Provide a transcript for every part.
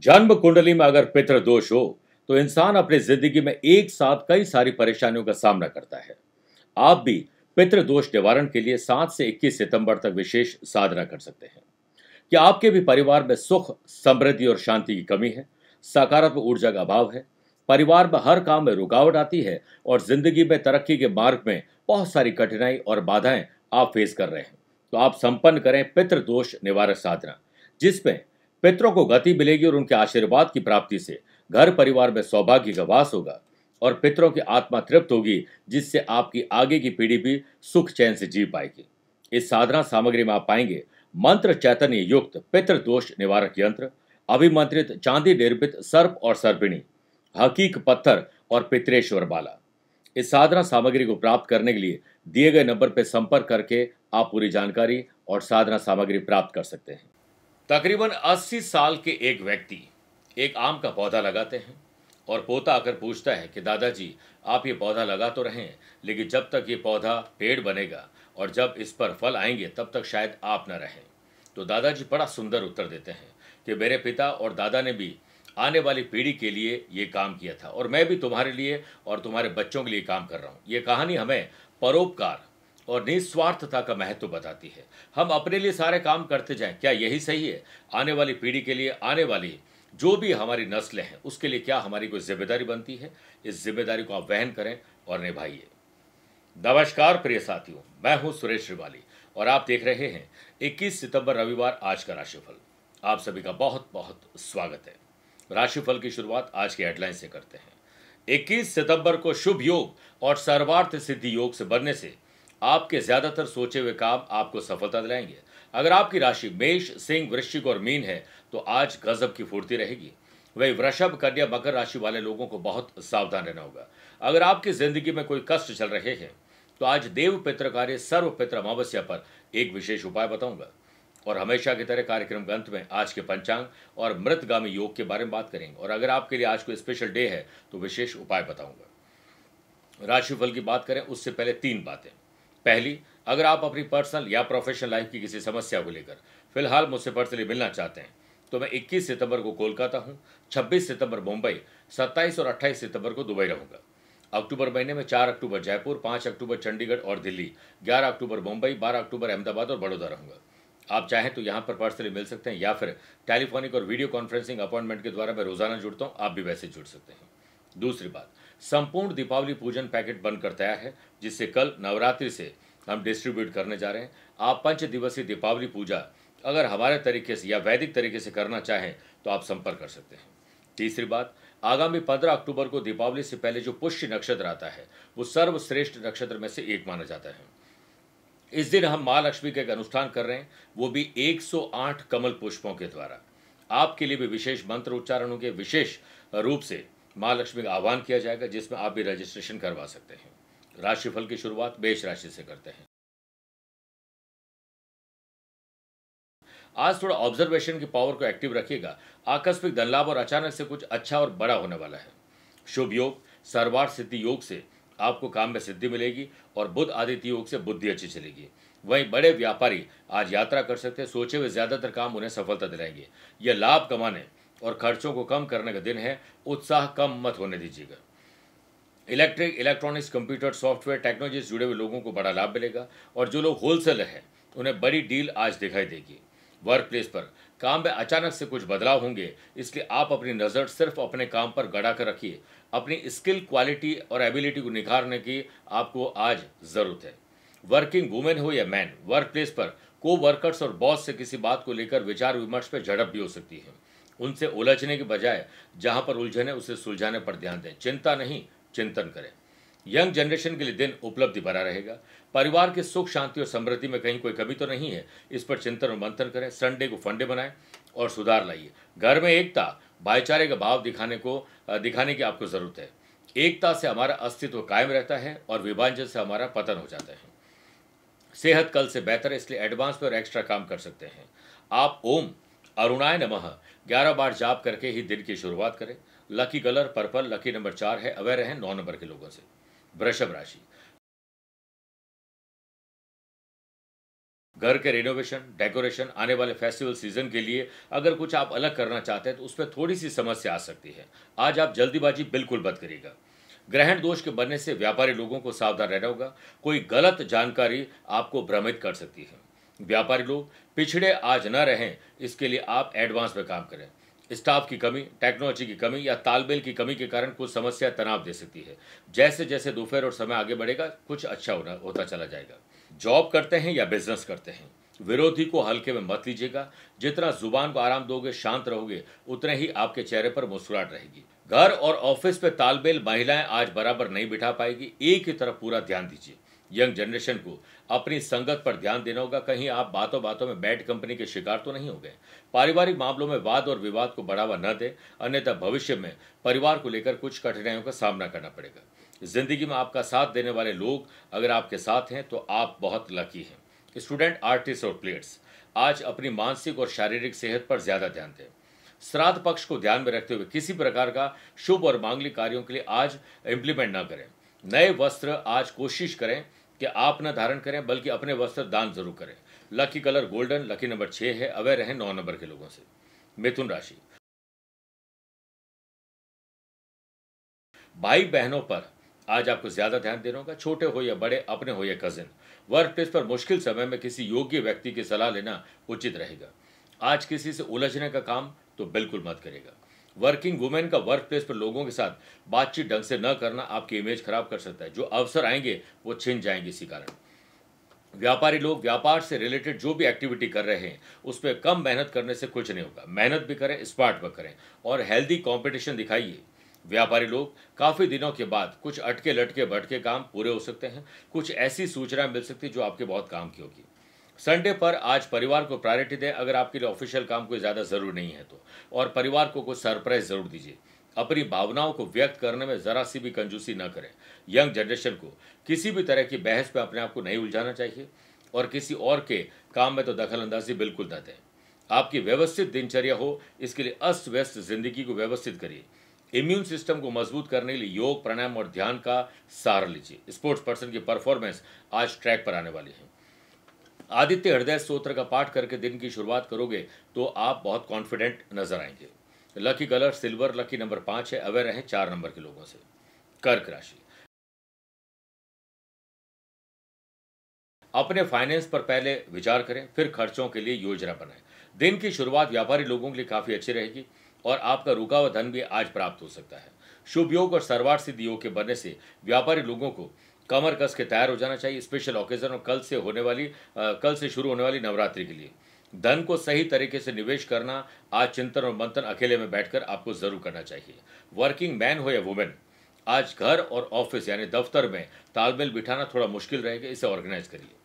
जन्म कुंडली में अगर पितृ दोष हो तो इंसान अपनी जिंदगी में एक साथ कई सारी परेशानियों का सामना करता है। आप भी पितृ दोष निवारण के लिए 7 से 21 सितंबर तक विशेष साधना कर सकते हैं। क्या आपके भी परिवार में सुख, समृद्धि और शांति की कमी है? सकारात्मक ऊर्जा का अभाव है? परिवार में हर काम में रुकावट आती है और जिंदगी में तरक्की के मार्ग में बहुत सारी कठिनाई और बाधाएं आप फेस कर रहे हैं, तो आप संपन्न करें पितृ दोष निवारक साधना, जिसमें पितरों को गति मिलेगी और उनके आशीर्वाद की प्राप्ति से घर परिवार में सौभाग्य का वास होगा और पितरों की आत्मा तृप्त होगी, जिससे आपकी आगे की पीढ़ी भी सुख चैन से जी पाएगी। इस साधना सामग्री में आप पाएंगे मंत्र चैतन्य युक्त पितृ दोष निवारक यंत्र, अभिमंत्रित चांदी निर्मित सर्प और सर्पिणी, हकीक पत्थर और पितरेश्वर बाला। इस साधना सामग्री को प्राप्त करने के लिए दिए गए नंबर पर संपर्क करके आप पूरी जानकारी और साधना सामग्री प्राप्त कर सकते हैं। तकरीबन 80 साल के एक व्यक्ति एक आम का पौधा लगाते हैं और पोता आकर पूछता है कि दादाजी, आप ये पौधा लगा तो रहें, लेकिन जब तक ये पौधा पेड़ बनेगा और जब इस पर फल आएंगे तब तक शायद आप न रहें। तो दादाजी बड़ा सुंदर उत्तर देते हैं कि मेरे पिता और दादा ने भी आने वाली पीढ़ी के लिए ये काम किया था और मैं भी तुम्हारे लिए और तुम्हारे बच्चों के लिए काम कर रहा हूँ। ये कहानी हमें परोपकार और निस्वार्थता का महत्व बताती है। हम अपने लिए सारे काम करते जाएं, क्या यही सही है? आने वाली पीढ़ी के लिए, आने वाली जो भी हमारी नस्लें हैं, उसके लिए क्या हमारी कोई जिम्मेदारी बनती है? इस जिम्मेदारी को आप वहन करें और निभाइए। नमस्कार प्रिय साथियों, मैं हूं सुरेश श्रीवाली और आप देख रहे हैं 21 सितंबर रविवार आज का राशिफल। आप सभी का बहुत बहुत स्वागत है। राशिफल की शुरुआत आज की हेडलाइन से करते हैं। 21 सितंबर को शुभ योग और सर्वार्थ सिद्धि योग से बनने से आपके ज्यादातर सोचे हुए काम आपको सफलता दिलाएंगे। अगर आपकी राशि मेष, सिंह, वृश्चिक और मीन है तो आज गजब की फुर्ती रहेगी। वही वृषभ, कन्या, मकर राशि वाले लोगों को बहुत सावधान रहना होगा। अगर आपकी जिंदगी में कोई कष्ट चल रहे हैं तो आज देव पितृ कार्य सर्व पितृ अमावस्या पर एक विशेष उपाय बताऊंगा और हमेशा की तरह कार्यक्रम के अंत में आज के पंचांग और मृतगामी योग के बारे में बात करेंगे और अगर आपके लिए आज कोई स्पेशल डे है तो विशेष उपाय बताऊंगा। राशिफल की बात करें उससे पहले 3 बातें। पहली, अगर आप अपनी पर्सनल या प्रोफेशनल लाइफ की किसी समस्या को लेकर फिलहाल मुझसे पर्सनली मिलना चाहते हैं तो मैं 21 सितंबर को कोलकाता हूं, 26 सितंबर मुंबई, 27 और 28 सितंबर को दुबई रहूंगा। अक्टूबर महीने में 4 अक्टूबर जयपुर, 5 अक्टूबर चंडीगढ़ और दिल्ली, 11 अक्टूबर मुंबई, 12 अक्टूबर अहमदाबाद और बड़ौदा रहूंगा। आप चाहें तो यहाँ पर पर्सनली मिल सकते हैं या फिर टेलीफोनिक और वीडियो कॉन्फ्रेंसिंग अपॉइंटमेंट के द्वारा मैं रोजाना जुड़ता हूँ, आप भी वैसे जुड़ सकते हैं। दूसरी बात, संपूर्ण दीपावली पूजन पैकेट बनकर तैयार है, जिससे कल नवरात्रि से हम डिस्ट्रीब्यूट करने जा रहे हैं। आप 5 दिवसीय दीपावली पूजा अगर हमारे तरीके से या वैदिक तरीके से करना चाहें तो आप संपर्क कर सकते हैं। तीसरी बात, आगामी 15 अक्टूबर को दीपावली से पहले जो पुष्य नक्षत्र आता है वो सर्वश्रेष्ठ नक्षत्र में से एक माना जाता है। इस दिन हम माँ लक्ष्मी का एक अनुष्ठान कर रहे हैं, वो भी 108 कमल पुष्पों के द्वारा। आपके लिए भी विशेष मंत्र उच्चारणों के विशेष रूप से माँ लक्ष्मी का आह्वान किया जाएगा, जिसमें आप भी रजिस्ट्रेशन करवा सकते हैं। राशिफल की शुरुआत मेष राशि से करते हैं। आज थोड़ा ऑब्जर्वेशन की पावर को एक्टिव रखिएगा। आकस्मिक धन लाभ और अचानक से कुछ अच्छा और बड़ा होने वाला है। शुभ योग सर्वार्थ सिद्धि योग से आपको काम में सिद्धि मिलेगी और बुध आदित्य योग से बुद्धि अच्छी चलेगी। वहीं बड़े व्यापारी आज यात्रा कर सकते हैं, सोचे हुए ज्यादातर काम उन्हें सफलता दिलाएंगे। यह लाभ कमाने और खर्चों को कम करने का दिन है, उत्साह कम मत होने दीजिएगा। Electric, electronics, computer, software, technology से जुड़े हुए लोगों को बड़ा लाभ मिलेगा और जो लोग होलसेलर हैं उन्हें बड़ी डील आज दिखाई देगी। वर्क प्लेस पर काम में अचानक से कुछ बदलाव होंगे, इसलिए आप अपनी नज़र सिर्फ अपने काम पर गड़ा कर रखिए। अपनी स्किल, क्वालिटी और एबिलिटी को निखारने की आपको आज ज़रूरत है। वर्किंग वुमेन हो या मैन, वर्क प्लेस पर को वर्कर्स और बॉस से किसी बात को लेकर विचार विमर्श पर झड़प भी हो सकती है। उनसे उलझने के बजाय जहां पर उलझन है उसे सुलझाने पर ध्यान दें। चिंता नहीं, चिंतन करें। यंग जनरेशन के लिए दिन उपलब्धि भरा रहेगा। परिवार के सुख, शांति और समृद्धि में कहीं कोई कमी तो नहीं है, इस पर चिंतन और मंथन करें। संडे को फंडे बनाएं और सुधार लाइए। घर में एकता, भाईचारे का भाव दिखाने की आपको जरूरत है। एकता से हमारा अस्तित्व कायम रहता है और विभाजन से हमारा पतन हो जाता है। सेहत कल से बेहतर है, इसलिए एडवांस पे और एक्स्ट्रा काम कर सकते हैं। आप ओम अरुणाय नमः 11 बार जाप करके ही दिन की शुरुआत करें। Lucky colour purple, lucky number 4 है। अवेयर रहें 9 नंबर के लोगों से। वृषभ राशि, घर के रिनोवेशन, डेकोरेशन, आने वाले फेस्टिवल सीजन के लिए अगर कुछ आप अलग करना चाहते हैं तो उसमें थोड़ी सी समस्या आ सकती है। आज आप जल्दीबाजी बिल्कुल मत करिएगा। ग्रहण दोष के बनने से व्यापारी लोगों को सावधान रहना होगा। कोई गलत जानकारी आपको भ्रमित कर सकती है। व्यापारी लोग पिछड़े आज न रहें, इसके लिए आप एडवांस में काम करें। स्टाफ की कमी, टेक्नोलॉजी की कमी या तालमेल की कमी के कारण कुछ समस्या तनाव दे सकती है। जैसे जैसे दोपहर और समय आगे बढ़ेगा कुछ अच्छा होता चला जाएगा। जॉब करते हैं या बिजनेस करते हैं, विरोधी को हल्के में मत लीजिएगा। जितना जुबान को आराम दोगे, शांत रहोगे, उतने ही आपके चेहरे पर मुस्कुराहट रहेगी। घर और ऑफिस पे तालमेल महिलाएं आज बराबर नहीं बिठा पाएगी। एक ही तरफ पूरा ध्यान दीजिए। यंग जनरेशन को अपनी संगत पर ध्यान देना होगा। कहीं आप बातों बातों में बैड कंपनी के शिकार तो नहीं हो गए। पारिवारिक मामलों में वाद और विवाद को बढ़ावा न दें, अन्यथा भविष्य में परिवार को लेकर कुछ कठिनाइयों का सामना करना पड़ेगा। जिंदगी में आपका साथ देने वाले लोग अगर आपके साथ हैं तो आप बहुत लकी हैं। स्टूडेंट, आर्टिस्ट और प्लेयर्स आज अपनी मानसिक और शारीरिक सेहत पर ज्यादा ध्यान दें। श्राद्ध पक्ष को ध्यान में रखते हुए किसी प्रकार का शुभ और मांगलिक कार्यों के लिए आज इंप्लीमेंट न करें। नए वस्त्र आज कोशिश करें कि आप न धारण करें, बल्कि अपने वस्त्र दान जरूर करें। Lucky colour golden, lucky number 6 है। अवेयर रहें 9 नंबर के लोगों से। मिथुन राशि, भाई बहनों पर आज आपको ज्यादा ध्यान देना होगा। छोटे हो या बड़े, अपने हो या कजिन, वर्क प्लेस पर मुश्किल समय में किसी योग्य व्यक्ति की सलाह लेना उचित रहेगा। आज किसी से उलझने का काम तो बिल्कुल मत करेगा। वर्किंग वुमेन का वर्क प्लेस पर लोगों के साथ बातचीत ढंग से न करना आपकी इमेज खराब कर सकता है। जो अवसर आएंगे वो छिन जाएंगे इसी कारण। व्यापारी लोग व्यापार से रिलेटेड जो भी एक्टिविटी कर रहे हैं उस पर कम मेहनत करने से कुछ नहीं होगा। मेहनत भी करें, स्मार्ट वर्क करें और हेल्दी कंपटीशन दिखाइए। व्यापारी लोग काफी दिनों के बाद कुछ अटके लटके भटके काम पूरे हो सकते हैं। कुछ ऐसी सूचना मिल सकती है जो आपके बहुत काम की होगी। संडे पर आज परिवार को प्रायोरिटी दें अगर आपके लिए ऑफिशियल काम कोई ज़्यादा ज़रूरी नहीं है तो, और परिवार को कुछ सरप्राइज ज़रूर दीजिए। अपनी भावनाओं को व्यक्त करने में ज़रा सी भी कंजूसी न करें। यंग जनरेशन को किसी भी तरह की बहस में अपने आप को नहीं उलझाना चाहिए और किसी और के काम में तो दखल अंदाजी बिल्कुल न दें। आपकी व्यवस्थित दिनचर्या हो, इसके लिए अस्त व्यस्त जिंदगी को व्यवस्थित करिए। इम्यून सिस्टम को मजबूत करने के लिए योग, प्राणायाम और ध्यान का सहारा लीजिए। स्पोर्ट्स पर्सन की परफॉर्मेंस आज ट्रैक पर आने वाली है। आदित्य हृदय स्तोत्र का पाठ करके दिन की शुरुआत करोगे तो आप बहुत कॉन्फिडेंट नजर आएंगे। Lucky colour silver, lucky number 5 है। अवेयर रहें 4 नंबर के लोगों से। कर्क राशि, अपने फाइनेंस पर पहले विचार करें, फिर खर्चों के लिए योजना बनाएं। दिन की शुरुआत व्यापारी लोगों के लिए काफी अच्छी रहेगी और आपका रुका हुआ धन भी आज प्राप्त हो सकता है। शुभ योग और सर्वार्थ सिद्ध योग के बनने से व्यापारी लोगों को कमर कस के तैयार हो जाना चाहिए। स्पेशल ओकेजन और कल से शुरू होने वाली नवरात्रि के लिए धन को सही तरीके से निवेश करना आज चिंतन और मंथन अकेले में बैठकर आपको जरूर करना चाहिए। वर्किंग मैन हो या वुमेन, आज घर और ऑफिस यानी दफ्तर में तालमेल बिठाना थोड़ा मुश्किल रहेगा, इसे ऑर्गेनाइज करिए।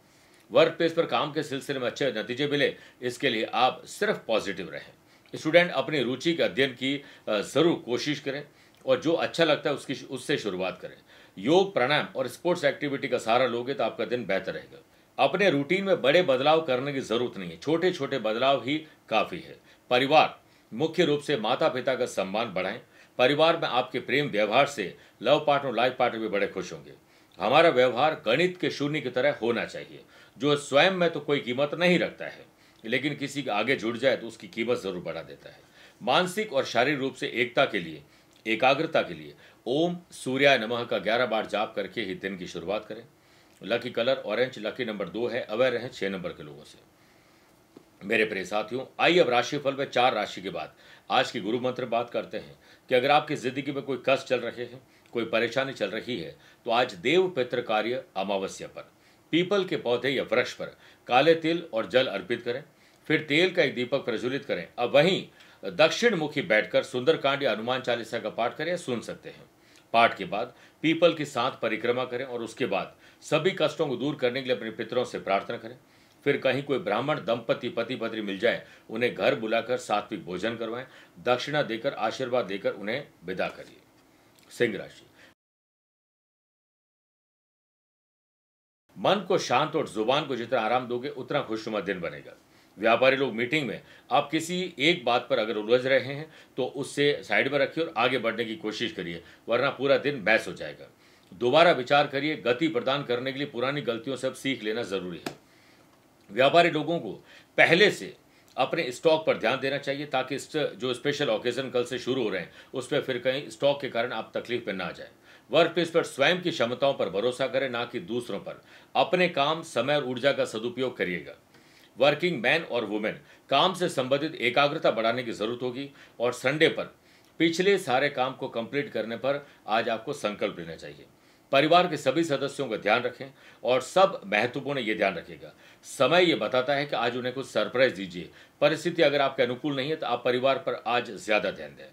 वर्क प्लेस पर काम के सिलसिले में अच्छे नतीजे मिले, इसके लिए आप सिर्फ पॉजिटिव रहें। स्टूडेंट अपनी रुचि के अध्ययन की जरूर कोशिश करें और जो अच्छा लगता है उससे शुरुआत करें। योग, प्राणायाम और स्पोर्ट्स एक्टिविटी का सहारा लोगे तो आपका दिन बेहतर रहेगा। अपने रूटीन में बड़े बदलाव करने की जरूरत नहीं है, छोटे छोटे बदलाव ही काफी है। परिवार, मुख्य रूप से माता पिता का सम्मान बढ़ाएं। परिवार में आपके प्रेम व्यवहार से लव पार्टनर, लाइफ पार्टनर भी बड़े खुश होंगे। हमारा व्यवहार गणित के शून्य की तरह होना चाहिए, जो स्वयं में तो कोई कीमत नहीं रखता है लेकिन किसी के आगे जुड़ जाए तो उसकी कीमत जरूर बढ़ा देता है। मानसिक और शारीरिक रूप से एकता के लिए, एकाग्रता के लिए ओम सूर्याय नमः का 11 बार जाप करके ही दिन की शुरुआत करें। Lucky colour orange, lucky number 2 है। अवेयर रहें 6 नंबर के लोगों से। मेरे प्रिय साथियों, आइए अब राशिफल में 4 राशि के बाद आज की गुरु मंत्र बात करते हैं कि अगर आपकी जिंदगी में कोई कष्ट चल रहे हैं, कोई परेशानी चल रही है, तो आज देव पितृ कार्य अमावस्या पर पीपल के पौधे या वृक्ष पर काले तिल और जल अर्पित करें। फिर तेल का एक दीपक प्रज्वलित करें। अब वहीं दक्षिण मुखी बैठकर सुंदरकांड या हनुमान चालीसा का पाठ करें या सुन सकते हैं। पाठ के बाद पीपल की 7 परिक्रमा करें और उसके बाद सभी कष्टों को दूर करने के लिए अपने पितरों से प्रार्थना करें। फिर कहीं कोई ब्राह्मण दंपति, पति पत्नी मिल जाए, उन्हें घर बुलाकर सात्विक भोजन करवाएं, दक्षिणा देकर आशीर्वाद देकर उन्हें विदा करिए। सिंह राशि, मन को शांत और जुबान को जितना आराम दोगे उतना खुशनुमा दिन बनेगा। व्यापारी लोग मीटिंग में आप किसी एक बात पर अगर उलझ रहे हैं तो उससे साइड में रखिए और आगे बढ़ने की कोशिश करिए, वरना पूरा दिन बहस हो जाएगा। दोबारा विचार करिए। गति प्रदान करने के लिए पुरानी गलतियों से अब सीख लेना जरूरी है। व्यापारी लोगों को पहले से अपने स्टॉक पर ध्यान देना चाहिए ताकि जो स्पेशल ओकेजन कल से शुरू हो रहे हैं उस पर फिर कहीं स्टॉक के कारण आप तकलीफ में ना आ जाए। वर्क प्लेस पर स्वयं की क्षमताओं पर भरोसा करें, ना कि दूसरों पर। अपने काम, समय और ऊर्जा का सदुपयोग करिएगा। वर्किंग मैन और वुमेन, काम से संबंधित एकाग्रता बढ़ाने की जरूरत होगी और संडे पर पिछले सारे काम को कंप्लीट करने पर आज आपको संकल्प लेना चाहिए। परिवार के सभी सदस्यों का ध्यान रखें और सब महत्वपूर्ण ये ध्यान रखिएगा, समय ये बताता है कि आज उन्हें कुछ सरप्राइज दीजिए। परिस्थिति अगर आपके अनुकूल नहीं है तो आप परिवार पर आज ज्यादा ध्यान दें।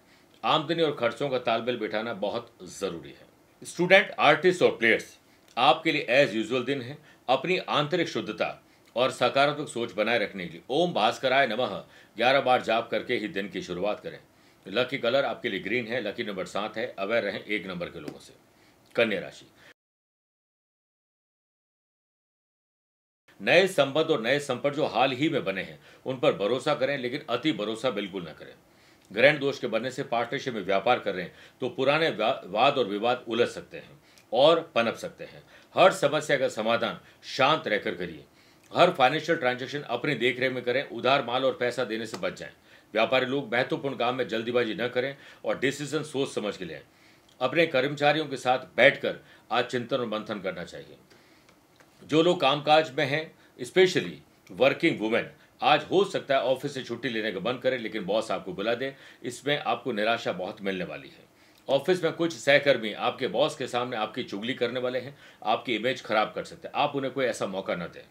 आमदनी और खर्चों का तालमेल बिठाना बहुत जरूरी है। स्टूडेंट, आर्टिस्ट और प्लेयर्स, आपके लिए एज यूजुअल दिन है। अपनी आंतरिक शुद्धता और सकारात्मक सोच बनाए रखने के लिए ओम भास्कराय नमः 11 बार जाप करके ही दिन की शुरुआत करें। लकी कलर आपके लिए ग्रीन है, लकी नंबर 7 है। अवेयर रहें 1 नंबर के लोगों से। कन्या राशि, नए संबंध और नए संपर्क जो हाल ही में बने हैं उन पर भरोसा करें, लेकिन अति भरोसा बिल्कुल न करें। ग्रहण दोष के बनने से पार्टनरशिप में व्यापार कर रहे हैं तो पुराने वाद और विवाद उलझ सकते हैं और पनप सकते हैं। हर समस्या का समाधान शांत रहकर करिए। हर फाइनेंशियल ट्रांजैक्शन अपनी देखरेख में करें। उधार माल और पैसा देने से बच जाएं। व्यापारी लोग महत्वपूर्ण काम में जल्दीबाजी न करें और डिसीजन सोच समझ के लें। अपने कर्मचारियों के साथ बैठकर आज चिंतन और मंथन करना चाहिए। जो लोग कामकाज में हैं, स्पेशली वर्किंग वुमेन, आज हो सकता है ऑफिस से छुट्टी लेने का बंद करें, लेकिन बॉस आपको बुला दे। इसमें आपको निराशा बहुत मिलने वाली है। ऑफिस में कुछ सहकर्मी आपके बॉस के सामने आपकी चुगली करने वाले हैं, आपकी इमेज खराब कर सकते हैं। आप उन्हें कोई ऐसा मौका न दें।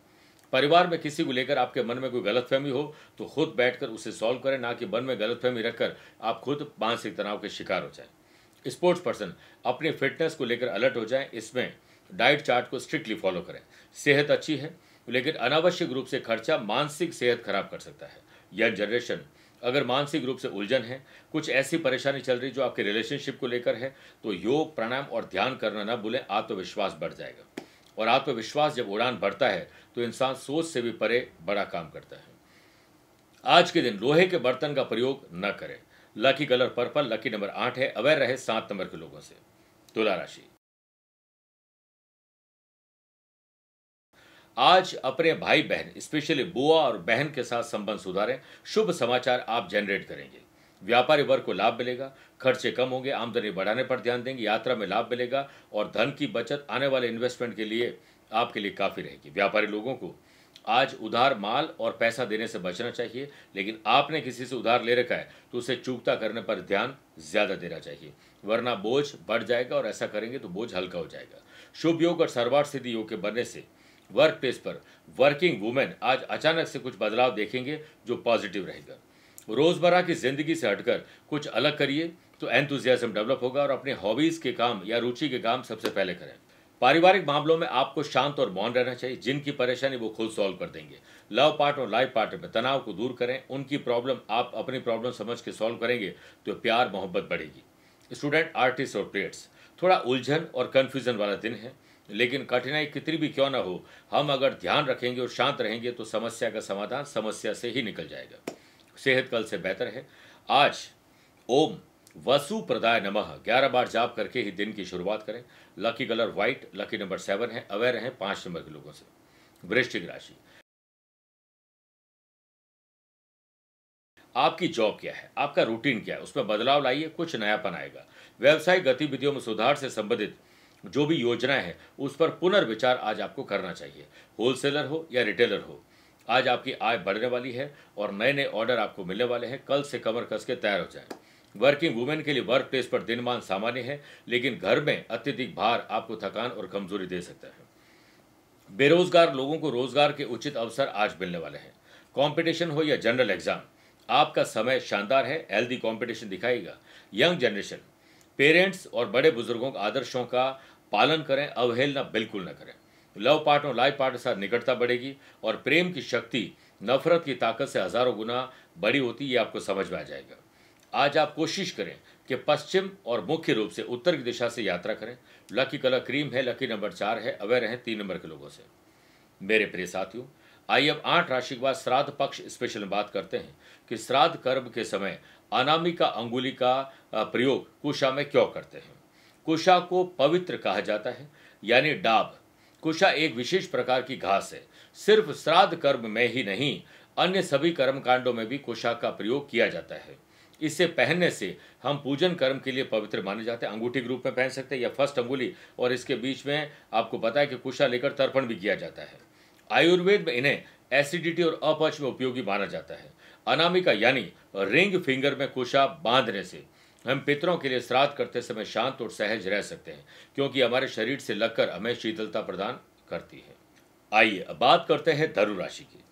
परिवार में किसी को लेकर आपके मन में कोई गलतफहमी हो तो खुद बैठकर उसे सॉल्व करें, ना कि मन में गलतफहमी रखकर आप खुद मानसिक तनाव के शिकार हो जाएं। स्पोर्ट्स पर्सन, अपनी फिटनेस को लेकर अलर्ट हो जाएं। इसमें डाइट चार्ट को स्ट्रिक्टली फॉलो करें। सेहत अच्छी है, लेकिन अनावश्यक रूप से खर्चा मानसिक सेहत खराब कर सकता है। यंग जनरेशन, अगर मानसिक रूप से उलझन है, कुछ ऐसी परेशानी चल रही जो आपके रिलेशनशिप को लेकर है, तो योग, प्राणायाम और ध्यान करना ना भूलें। आत्मविश्वास बढ़ जाएगा और आत्मविश्वास जब उड़ान भरता है तो इंसान सोच से भी परे बड़ा काम करता है। आज के दिन लोहे के बर्तन का प्रयोग न करें। Lucky colour purple, lucky number 8 है। अवेयर रहे 7 नंबर के लोगों से। तुला राशि, आज अपने भाई बहन, स्पेशली बुआ और बहन के साथ संबंध सुधारें। शुभ समाचार आप जनरेट करेंगे। व्यापारी वर्ग को लाभ मिलेगा। खर्चे कम होंगे। आमदनी बढ़ाने पर ध्यान देंगे। यात्रा में लाभ मिलेगा और धन की बचत आने वाले इन्वेस्टमेंट के लिए आपके लिए काफ़ी रहेगी। व्यापारी लोगों को आज उधार माल और पैसा देने से बचना चाहिए, लेकिन आपने किसी से उधार ले रखा है तो उसे चूकता करने पर ध्यान ज़्यादा देना चाहिए, वरना बोझ बढ़ जाएगा और ऐसा करेंगे तो बोझ हल्का हो जाएगा। शुभ योग और सर्वार्थ सिद्धि योग के बनने से वर्क प्लेस पर वर्किंग वुमेन आज अचानक से कुछ बदलाव देखेंगे जो पॉजिटिव रहेगा। रोजमर्रा की जिंदगी से हटकर कुछ अलग करिए तो एंथुजियाज्म डेवलप होगा और अपने हॉबीज के काम या रुचि के काम सबसे पहले करें। पारिवारिक मामलों में आपको शांत और मौन रहना चाहिए। जिनकी परेशानी वो खुद सॉल्व कर देंगे। लव पार्टनर और लाइफ पार्टनर में तनाव को दूर करें। उनकी प्रॉब्लम आप अपनी प्रॉब्लम समझ के सॉल्व करेंगे तो प्यार मोहब्बत बढ़ेगी। स्टूडेंट, आर्टिस्ट और प्लेयर्स, थोड़ा उलझन और कन्फ्यूजन वाला दिन है, लेकिन कठिनाई कितनी भी क्यों ना हो, हम अगर ध्यान रखेंगे और शांत रहेंगे तो समस्या का समाधान समस्या से ही निकल जाएगा। सेहत कल से बेहतर है। आज ओम वसु प्रदाय नमः 11 बार जाप करके ही दिन की शुरुआत करें। Lucky colour white, lucky number 7 है। अवेयर हैं 5 नंबर के लोगों से। वृश्चिक राशि, आपकी जॉब क्या है, आपका रूटीन क्या है, उसमें बदलाव लाइए, कुछ नयापन आएगा। व्यवसायिक गतिविधियों में सुधार से संबंधित जो भी योजनाएं हैं उस पर पुनर्विचार आज आपको करना चाहिए। होलसेलर हो या रिटेलर हो, आज आपकी आय बढ़ने वाली है और नए नए ऑर्डर आपको मिलने वाले हैं। कल से कमर कस के तैयार हो जाएं। वर्किंग वुमेन के लिए वर्क प्लेस पर दिनमान सामान्य है, लेकिन घर में अत्यधिक भार आपको थकान और कमजोरी दे सकता है। बेरोजगार लोगों को रोजगार के उचित अवसर आज मिलने वाले हैं। कंपटीशन हो या जनरल एग्जाम, आपका समय शानदार है। हेल्दी कंपटीशन दिखाएगा। यंग जनरेशन, पेरेंट्स और बड़े बुजुर्गों के आदर्शों का पालन करें, अवहेलना बिल्कुल न करें। लव पार्टनर और लाइफ पार्टनर के साथ निकटता बढ़ेगी और प्रेम की शक्ति नफरत की ताकत से हजारों गुना बड़ी होती है, ये आपको समझ में आ जाएगा। आज आप कोशिश करें कि पश्चिम और मुख्य रूप से उत्तर की दिशा से यात्रा करें। लकी कलर क्रीम है, लकी नंबर 4 है। अवेयर हैं 3 नंबर के लोगों से। मेरे प्रिय साथियों, आइए अब 8 राशि के बाद श्राद्ध पक्ष स्पेशल में बात करते हैं कि श्राद्ध कर्म के समय अनामिका अंगुली का प्रयोग कुशा में क्यों करते हैं। कुशा को पवित्र कहा जाता है, यानी डाब। कुशा एक विशेष प्रकार की घास है सिर्फ श्राद्ध कर्म में ही नहीं, अन्य सभी कर्म कांडों में भी कुशा का प्रयोग किया जाता है। इसे पहनने से हम पूजन कर्म के लिए पवित्र माने जाते हैं। अंगूठी के रूप में पहन सकते हैं या फर्स्ट अंगुली, और इसके बीच में आपको पता है कि कुशा लेकर तर्पण भी किया जाता है। आयुर्वेद में इन्हें एसिडिटी और अपच में उपयोगी माना जाता है। अनामिका यानी रिंग फिंगर में कुशा बांधने से हम पितरों के लिए श्राद्ध करते समय शांत और सहज रह सकते हैं, क्योंकि हमारे शरीर से लगकर हमें शीतलता प्रदान करती है। आइए अब बात करते हैं धनु राशि की।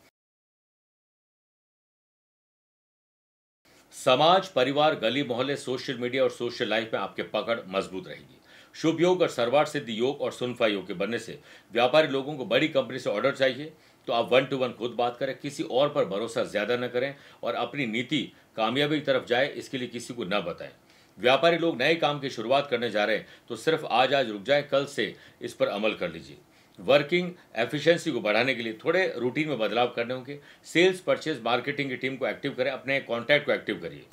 समाज, परिवार, गली मोहल्ले, सोशल मीडिया और सोशल लाइफ में आपके पकड़ मजबूत रहेगी। शुभ योग और सर्वार्थ सिद्धि योग और सुनफा योग के बनने से व्यापारी लोगों को बड़ी कंपनी से ऑर्डर चाहिए तो आप 1 to 1 खुद बात करें, किसी और पर भरोसा ज्यादा न करें और अपनी नीति कामयाबी की तरफ जाए इसके लिए किसी को न बताएं। व्यापारी लोग नए काम की शुरुआत करने जा रहे हैं तो सिर्फ आज रुक जाएं, कल से इस पर अमल कर लीजिए। वर्किंग एफिशिएंसी को बढ़ाने के लिए थोड़े रूटीन में बदलाव करने होंगे। सेल्स, परचेज, मार्केटिंग की टीम को एक्टिव करें, अपने कॉन्टैक्ट को एक्टिव करिए।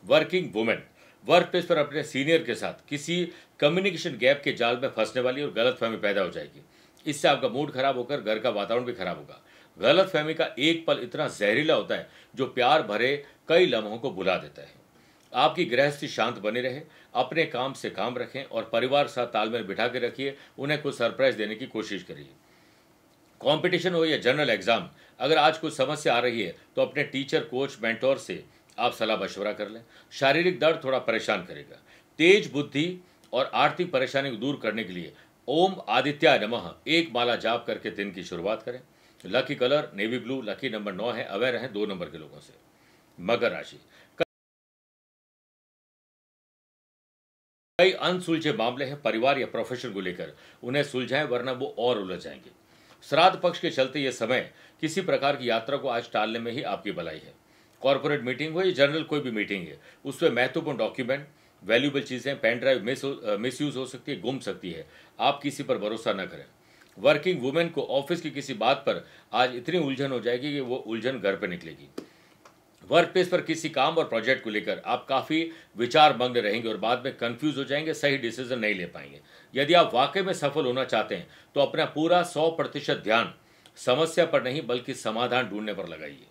वर्किंग वुमेन वर्क प्लेस पर अपने सीनियर के साथ किसी कम्युनिकेशन गैप के जाल में फंसने वाली और गलतफहमी पैदा हो जाएगी। इससे आपका मूड खराब होकर घर का वातावरण भी खराब होगा। गलतफहमी का एक पल इतना जहरीला होता है जो प्यार भरे कई लम्हों को भुला देता है। आपकी गृहस्थी शांत बनी रहे, अपने काम से काम रखें और परिवार के साथ तालमेल बिठा के रखिए। उन्हें कुछ सरप्राइज देने की कोशिश करिए। कंपटीशन हो या जनरल एग्जाम, अगर आज कुछ समस्या आ रही है तो अपने टीचर, कोच, मेंटोर से आप सलाह मशवरा कर लें। शारीरिक दर्द थोड़ा परेशान करेगा। तेज बुद्धि और आर्थिक परेशानी को दूर करने के लिए ओम आदित्याय नमः एक माला जाप करके दिन की शुरुआत करें। Lucky colour navy blue, lucky number 9 है। अवेयर रहें 2 नंबर के लोगों से। मकर राशि, कई अनसुलझे मामले हैं परिवार या प्रोफेशन को लेकर, उन्हें सुलझाएं वरना वो और उलझ जाएंगे। श्राद्ध पक्ष के चलते यह समय किसी प्रकार की यात्रा को आज टालने में ही आपकी भलाई है। कॉर्पोरेट मीटिंग हो या जनरल कोई भी मीटिंग है, उसमें महत्वपूर्ण डॉक्यूमेंट, वैल्यूएबल चीजें, पेन ड्राइव मिसयूज हो सकती है, गुम सकती है। आप किसी पर भरोसा न करें। वर्किंग वुमेन को ऑफिस की किसी बात पर आज इतनी उलझन हो जाएगी कि वो उलझन घर पर निकलेगी। वर्क प्लेस पर किसी काम और प्रोजेक्ट को लेकर आप काफ़ी विचार मग्न रहेंगे और बाद में कंफ्यूज हो जाएंगे, सही डिसीजन नहीं ले पाएंगे। यदि आप वाकई में सफल होना चाहते हैं तो अपना पूरा 100% ध्यान समस्या पर नहीं बल्कि समाधान ढूंढने पर लगाइए।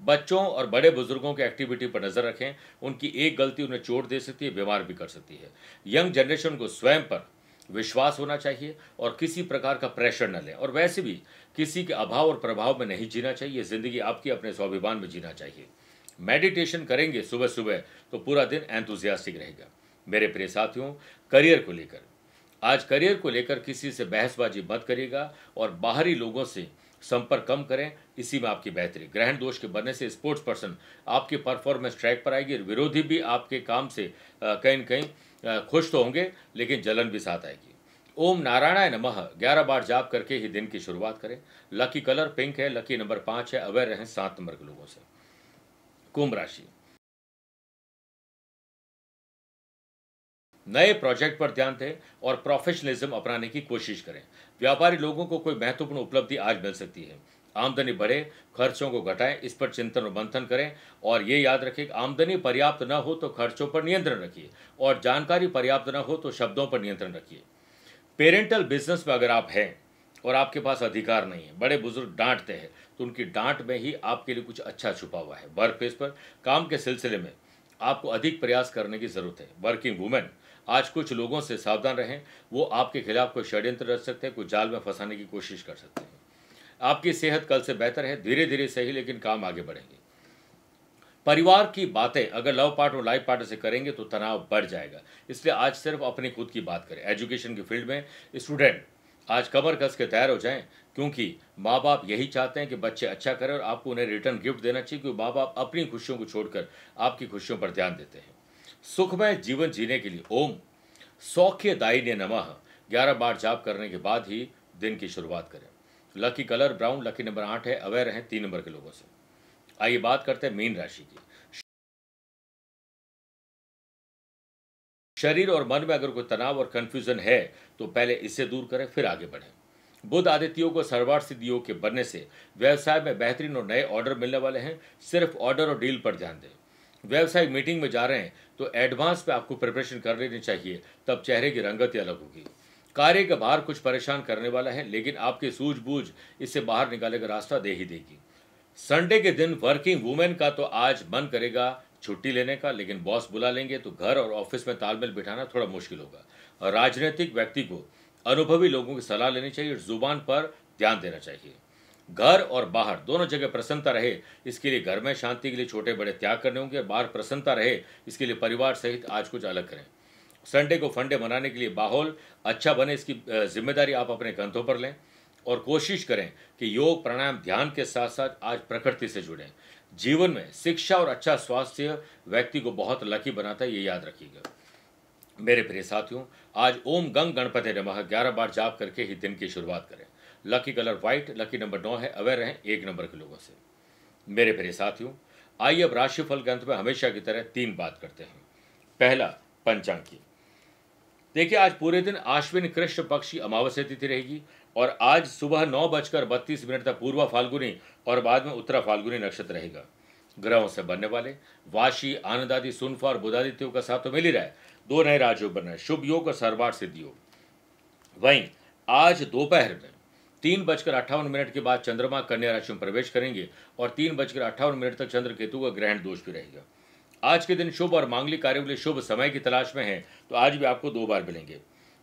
बच्चों और बड़े बुजुर्गों की एक्टिविटी पर नजर रखें, उनकी एक गलती उन्हें चोट दे सकती है, बीमार भी कर सकती है। यंग जनरेशन को स्वयं पर विश्वास होना चाहिए और किसी प्रकार का प्रेशर न लें, और वैसे भी किसी के अभाव और प्रभाव में नहीं जीना चाहिए। जिंदगी आपकी अपने स्वाभिमान में जीना चाहिए। मेडिटेशन करेंगे सुबह सुबह तो पूरा दिन एंथुजियास्टिक रहेगा। मेरे प्रिय साथियों, करियर को लेकर आज करियर को लेकर किसी से बहसबाजी मत करिएगा और बाहरी लोगों से संपर्क कम करें, इसी में आपकी बेहतरी। ग्रहण दोष के बनने से स्पोर्ट्स पर्सन आपकी परफॉर्मेंस ट्रैक पर आएगी। विरोधी भी आपके काम से कहीं न कहीं खुश तो होंगे, लेकिन जलन भी साथ आएगी। ओम नारायणाय नमः 11 बार जाप करके ही दिन की शुरुआत करें। लकी कलर पिंक है, लकी नंबर 5 है। अवेयर रहें 7 नंबर के लोगों से। कुंभ राशि, नए प्रोजेक्ट पर ध्यान दें और प्रोफेशनलिज्म अपनाने की कोशिश करें। व्यापारी लोगों को कोई महत्वपूर्ण उपलब्धि आज मिल सकती है। आमदनी बढ़े, खर्चों को घटाएं, इस पर चिंतन और मंथन करें। और ये याद रखें कि आमदनी पर्याप्त न हो तो खर्चों पर नियंत्रण रखिए और जानकारी पर्याप्त न हो तो शब्दों पर नियंत्रण रखिए। पेरेंटल बिजनेस में अगर आप हैं और आपके पास अधिकार नहीं है, बड़े बुजुर्ग डांटते हैं, तो उनकी डांट में ही आपके लिए कुछ अच्छा छुपा हुआ है। वर्क प्लेस पर काम के सिलसिले में आपको अधिक प्रयास करने की जरूरत है। वर्किंग वुमेन आज कुछ लोगों से सावधान रहें, वो आपके खिलाफ कोई षड्यंत्र रच सकते हैं, कुछ जाल में फंसाने की कोशिश कर सकते हैं। आपकी सेहत कल से बेहतर है, धीरे धीरे सही लेकिन काम आगे बढ़ेंगे। परिवार की बातें अगर लव पार्टनर और लाइफ पार्टनर से करेंगे तो तनाव बढ़ जाएगा, इसलिए आज सिर्फ अपनी खुद की बात करें। एजुकेशन की फील्ड में स्टूडेंट आज कमर कस के तैयार हो जाएं, क्योंकि माँ बाप यही चाहते हैं कि बच्चे अच्छा करें और आपको उन्हें रिटर्न गिफ्ट देना चाहिए, क्योंकि माँ बाप अपनी खुशियों को छोड़कर आपकी खुशियों पर ध्यान देते हैं। सुखमय जीवन जीने के लिए ओम सौख्यदायिने नमः 11 बार जाप करने के बाद ही दिन की शुरुआत करें। Lucky colour brown, lucky number 8 है। अवेयर रहें 3 नंबर के लोगों से। आइए बात करते हैं मीन राशि की। शरीर और मन में अगर कोई तनाव और कंफ्यूजन है तो पहले इसे दूर करें, फिर आगे बढ़ें। बुध आदित्य योग और सर्वार्थ सिद्धि योग के बनने से व्यवसाय में बेहतरीन और नए ऑर्डर मिलने वाले हैं। सिर्फ ऑर्डर और डील पर ध्यान दें। व्यवसायिक मीटिंग में जा रहे हैं तो एडवांस पे आपको प्रिपरेशन कर लेनी चाहिए, तब चेहरे की रंगत ही अलग होगी। कार्य के बाहर कुछ परेशान करने वाला है, लेकिन आपकी सूझबूझ इसे बाहर निकाले का रास्ता दे ही देगी। संडे के दिन वर्किंग वुमेन का तो आज मन करेगा छुट्टी लेने का, लेकिन बॉस बुला लेंगे तो घर और ऑफिस में तालमेल बिठाना थोड़ा मुश्किल होगा। और राजनीतिक व्यक्ति को अनुभवी लोगों की सलाह लेनी चाहिए और जुबान पर ध्यान देना चाहिए। घर और बाहर दोनों जगह प्रसन्नता रहे, इसके लिए घर में शांति के लिए छोटे बड़े त्याग करने होंगे। बाहर प्रसन्नता रहे, इसके लिए परिवार सहित आज कुछ अलग करें। संडे को फंडे मनाने के लिए माहौल अच्छा बने, इसकी जिम्मेदारी आप अपने कंधों पर लें और कोशिश करें कि योग प्राणायाम ध्यान के साथ साथ आज प्रकृति से जुड़ें। जीवन में शिक्षा और अच्छा स्वास्थ्य व्यक्ति को बहुत लकी बनाता है, ये याद रखिएगा। मेरे प्रिय साथियों, आज ओम गंग गणपति नमः 11 बार जाप करके ही दिन की शुरुआत करें। Lucky colour white, lucky number 9 है। अवेयर रहें 1 नंबर के लोगों से। मेरे प्रिय साथियों, आइए अब राशिफल के अंत में हमेशा की तरह 3 बात करते हैं। पहला, पंचांग की। देखिए, आज पूरे दिन आश्विन कृष्ण पक्ष की अमावस्या तिथि रहेगी और आज सुबह 9:32 तक पूर्वा फाल्गुनी और बाद में उत्तरा फाल्गुनी नक्षत्र रहेगा। ग्रहों से बनने वाले वाशी, आनंद आदि, सुनफा और बुधादित्यों का साथ तो मिल ही रहा है। 2 नए राजयोग बन रहे हैं, शुभ योग और सर्वार्थ सिद्धि योग। वहीं आज दोपहर में 3:58 के बाद चंद्रमा कन्या राशि में प्रवेश करेंगे और 3:58 तक चंद्र केतु का ग्रहण दोष भी रहेगा। आज के दिन शुभ और मांगलिक कार्यों के लिए शुभ समय की तलाश में है, तो आज भी आपको 2 बार मिलेंगे।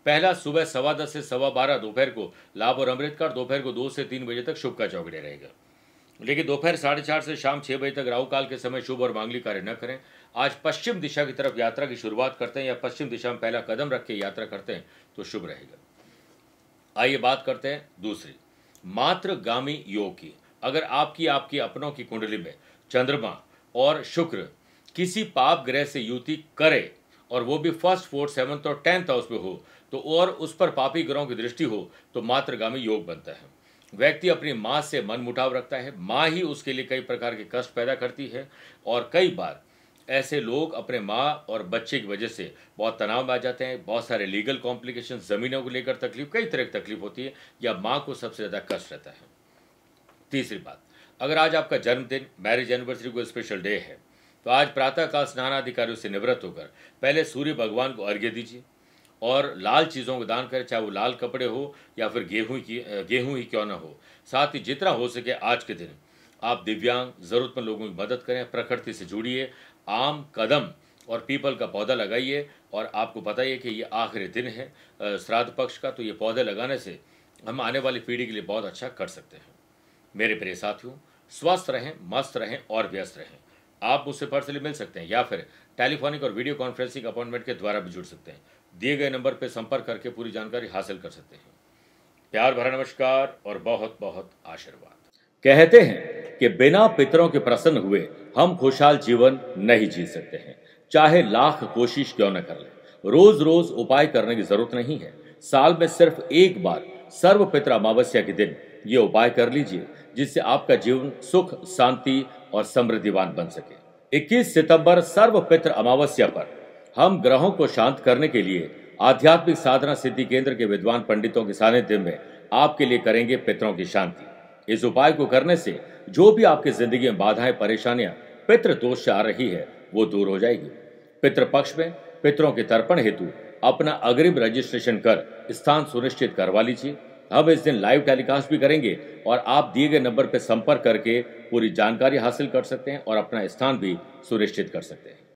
पहला, सुबह 10:15 से 12:15 दोपहर को लाभ और अमृत का, दोपहर को 2 से 3 बजे तक शुभ का चौगड़े रहेगा। लेकिन दोपहर 4:30 से शाम 6 बजे तक राहु काल के समय शुभ और मांगलिक कार्य न करें। आज पश्चिम दिशा की तरफ यात्रा की शुरुआत करते हैं या पश्चिम दिशा में पहला कदम रख के यात्रा करते हैं तो शुभ रहेगा। आइए बात करते हैं दूसरी, मातृगामी योग की। अगर आपकी अपनों की कुंडली में चंद्रमा और शुक्र किसी पाप ग्रह से युति करे और वो भी 1st, 4th, 7th और 10th हाउस में हो तो, और उस पर पापी ग्रहों की दृष्टि हो तो मातृगामी योग बनता है। व्यक्ति अपनी माँ से मन मुटाव रखता है, माँ ही उसके लिए कई प्रकार के कष्ट पैदा करती है और कई बार ऐसे लोग अपने माँ और बच्चे की वजह से बहुत तनाव में आ जाते हैं। बहुत सारे लीगल कॉम्प्लिकेशन, जमीनों को लेकर तकलीफ, कई तरह की तकलीफ होती है या माँ को सबसे ज़्यादा कष्ट रहता है। तीसरी बात, अगर आज आपका जन्मदिन, मैरिज एनिवर्सरी कोई स्पेशल डे है तो आज प्रातःकाल स्नानाधिकारियों से निवृत्त होकर पहले सूर्य भगवान को अर्घ्य दीजिए और लाल चीज़ों को दान करें, चाहे वो लाल कपड़े हो या फिर गेहूं ही क्यों ना हो। साथ ही जितना हो सके आज के दिन आप दिव्यांग, ज़रूरतमंद लोगों की मदद करें, प्रकृति से जुड़िए, आम, कदम और पीपल का पौधा लगाइए। और आपको बताइए कि ये आखिरी दिन है श्राद्ध पक्ष का, तो ये पौधे लगाने से हम आने वाली पीढ़ी के लिए बहुत अच्छा कर सकते हैं। मेरे प्रिय साथियों, स्वस्थ रहें, मस्त रहें और व्यस्त रहें। आप मुझसे पर्सनली मिल सकते हैं या फिर टेलीफोनिक और वीडियो कॉन्फ्रेंसिंग अपॉइंटमेंट के द्वारा भी जुड़ सकते हैं। दिए गए नंबर पर संपर्क करके पूरी जानकारी हासिल कर सकते हैं। प्यार भरा नमस्कार और बहुत बहुत आशीर्वाद। कहते हैं कि बिना पितरों के प्रसन्न हुए हम खुशहाल जीवन नहीं जी सकते हैं, चाहे लाख कोशिश क्यों न कर लें। रोज रोज उपाय करने की जरूरत नहीं है, साल में सिर्फ एक बार सर्व पितृ अमावस्या के दिन ये उपाय कर लीजिए, जिससे आपका जीवन सुख, शांति और समृद्धिवान बन सके। 21 सितंबर सर्व पितृ अमावस्या पर हम ग्रहों को शांत करने के लिए आध्यात्मिक साधना सिद्धि केंद्र के विद्वान पंडितों के सानिध्य में आपके लिए करेंगे पितरों की शांति। इस उपाय को करने से जो भी आपकी जिंदगी में बाधाएं, परेशानियां पितृ दोष से आ रही है वो दूर हो जाएगी। पितृपक्ष में पितरों के तर्पण हेतु अपना अग्रिम रजिस्ट्रेशन कर स्थान सुनिश्चित करवा लीजिए। हम इस दिन लाइव टेलीकास्ट भी करेंगे और आप दिए गए नंबर पर संपर्क करके पूरी जानकारी हासिल कर सकते हैं और अपना स्थान भी सुनिश्चित कर सकते हैं।